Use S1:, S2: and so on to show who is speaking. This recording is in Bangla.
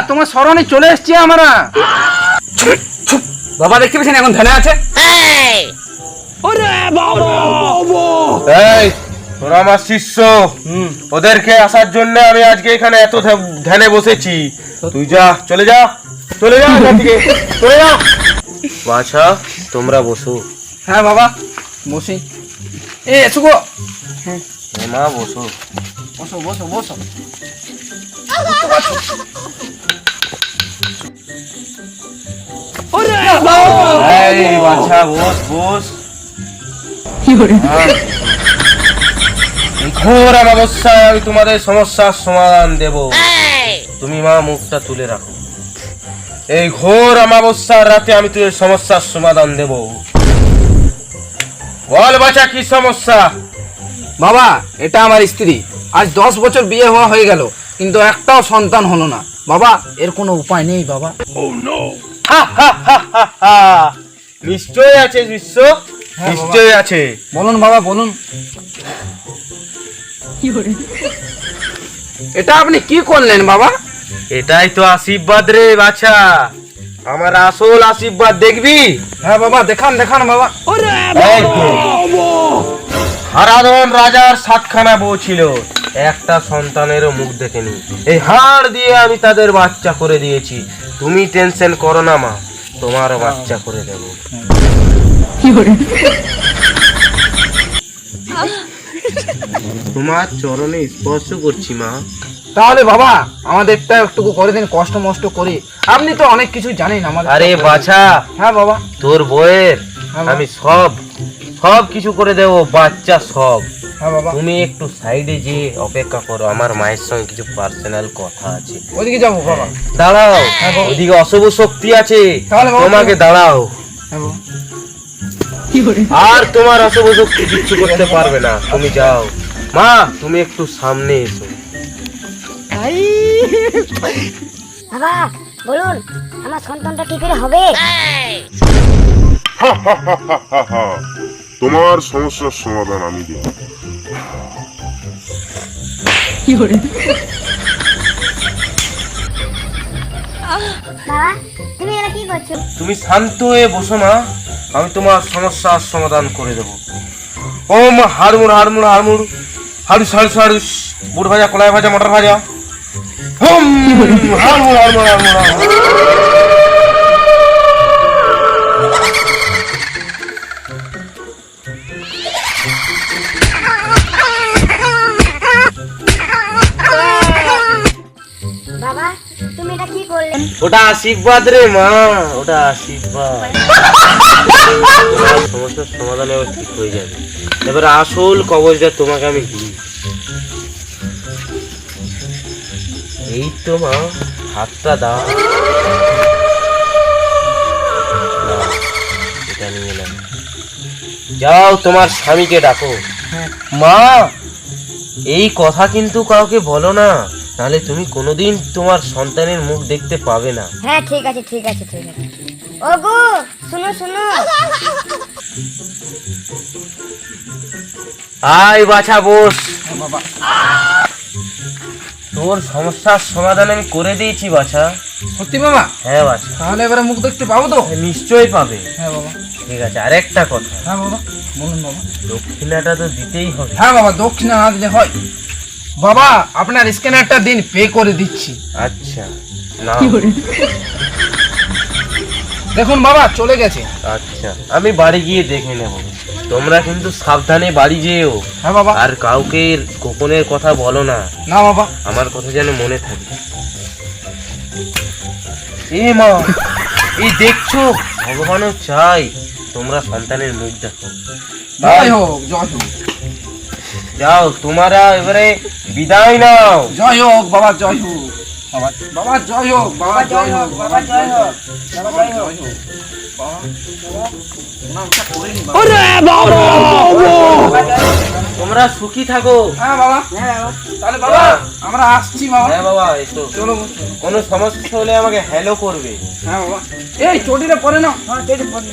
S1: তোমার স্মরণে চলে এসছি আমরা।
S2: বাবা দেখতে পেয়েছেন এখন ধ্যানে আছে।
S3: এই তোরা আমার শিষ্য, ওদেরকে আসার জন্য আমি আজকে এখানে এত ধ্যানে বসেছি। তুই যা, চলে যা, চলে যা এখান থেকে, চলে যা। বাছা তোমরা বসো।
S1: হ্যাঁ বাবা বসি। এসো গো।
S3: মা বসো।
S1: বসো বসো বসো।
S3: এই বাছা বস বস। ঘোর অমাবস্যায় আমি তোমাদের সমস্যার সমাধান দেব। তুমি মা মুখটা তুলে রাখো। এই ঘোর অমাবস্যার রাতে আমি তোর সমস্যার সমাধান দেব। বল বাছা কি সমস্যা?
S1: বাবা এটা আমার স্ত্রী, আজ 10 বছর বিয়ে হয়ে গেল কিন্তু একটাও সন্তান হলো না। বাবা এর কোনো উপায় নেই বাবা?
S3: নিশ্চয় আছে বিশ্ব, নিশ্চয় আছে।
S1: বলুন বাবা বলুন। এটা আপনি কি করলেন বাবা?
S3: এটাই তো আশীর্বাদ রে বাছা, আমার আসল আশীর্বাদ দেখবি?
S1: হ্যাঁ বাবা দেখান দেখান বাবা।
S3: এই তো। হারাধন রাজার 7খানা বউ ছিল, একটা সন্তানেরও মুখ দেখেনি। এই হাড় দিয়ে আমি তাদের বাচ্চা করে দিয়েছি। তুমি টেনশন করো না মা, তোমার বাচ্চা করে দেব। তোমার চরণে স্পর্শ করছি মা।
S1: তাহলে বাবা আমাদেরটা একটু করে দিন, কষ্ট মষ্ট করি। আপনি তো অনেক কিছু জানেন আমাদের।
S3: আরে বাছা,
S1: হ্যাঁ বাবা।
S3: তোর বউয়ের
S1: হ্যাঁ বাবা।
S3: আমি সব কিছু করে দেব, বাচ্চা সব।
S1: হ্যাঁ বাবা।
S3: তুমি একটু সাইডে যে অপেক্ষা করো, আমার মায়ের সঙ্গে কিছু পার্সোনাল কথা আছে।
S1: ওইদিকে যাবো বাবা।
S3: দাঁড়াও,
S1: হ্যাঁ বাবা।
S3: ওদিকে অশুভ শক্তি আছে,
S1: তাহলে বাবা
S3: তোমাকে দাঁড়াও।
S1: হ্যাঁ বাবা।
S3: আর তোমার অশুভ শক্তি কিচ্ছু করতে পারবে না, তুমি যাও। মা তুমি একটু সামনে এসো।
S4: বাবা বলুন আমার সন্তানটা কি করে হবে?
S5: তোমার সমস্যার সমাধান আমি দেব।
S4: বাবা তুমি এটা কি করছো?
S3: তুমি শান্ত হয়ে বসো মা, আমি তোমার সমস্যার সমাধান করে দেবো। ওম হাড়মুড় হাড়মুড় হাড়মুড় হাড়ুস হাড়ুস হাড়ুস, বুট ভাজা, কলাই ভাজা, মটর ভাজা। হোম হাড়মুড় হাড়মুড় হাড়মুড় হাড়মুড়।
S4: বাবা তুমি এটা কি করলে?
S3: ওটা আশীর্বাদ রে মা, ওটা আশীর্বাদ। তোমার সমস্যার সমাধান এবার ঠিক হয়ে যাবে। এবার আসল কবজটা তোমাকে আমি দিই। এই তো মা, হাতটা দাও। নাও, এটা নিয়ে নাও। যাও তোমার স্বামীকে ডাকো। মা এই কথা কিন্তু কাউকে বলো না, তাহলে তুমি কোনোদিন তোমার সন্তানের মুখ দেখতে পাবে না।
S4: হ্যাঁ ঠিক আছে ঠিক আছে ঠিক আছে। ওগো শুনো শুনো।
S3: আয় বাছা বস।
S1: বাবা
S3: তোর সমস্যার সমাধান আমি করে দিয়েছি বাছা।
S1: সত্যি বাবা?
S3: হ্যাঁ বাছা।
S1: তাহলে এবারে মুখ দেখতে পাবো তো?
S3: নিশ্চয়ই পাবে।
S1: হ্যাঁ বাবা।
S3: ঠিক আছে, আরেকটা কথা,
S1: হ্যাঁ বাবা বলুন বাবা।
S3: দক্ষিণাটা তো দিতেই হবে।
S1: হ্যাঁ বাবা দক্ষিণা না দিলে হয়? বাবা আপনার স্ক্যানারটা দিন, পে করে দিচ্ছি।
S3: আচ্ছা না,
S1: দেখুন বাবা চলে গেছে।
S3: আচ্ছা আমি বাড়ি গিয়ে দেখে নেব। তোমরা কিন্তু সাবধানে বাড়ি যেও,
S1: হ্যাঁ বাবা।
S3: আর কাউকে গোপনের কথা বলো না।
S1: না বাবা।
S3: আমার কথা যেন মনে থাকে। এ মা, এই দেখছো, ভগবানও চাই তোমরা সন্তানের মুখ দেখো।
S1: জয় হোক জয় হোক।
S3: যাও তোমরা এবারে বিদায় নাও।
S1: জয় হোক বাবা জয় হোক। বাবা বাবা জয় হোক, বাবা জয় হোক, বাবা জয় হোক, বাবা জয় হোক।
S3: তোমরা সুখী থাকো।
S1: হ্যাঁ বাবা। তাহলে বাবা আমরা আসছি বাবা।
S3: হ্যাঁ বাবা এসো।
S1: চলো।
S3: কোনো সমস্যা হলে আমাকে হ্যালো করবে।
S1: হ্যাঁ বাবা। এই চটিটা পরে নাও। হ্যাঁ চটি পরে।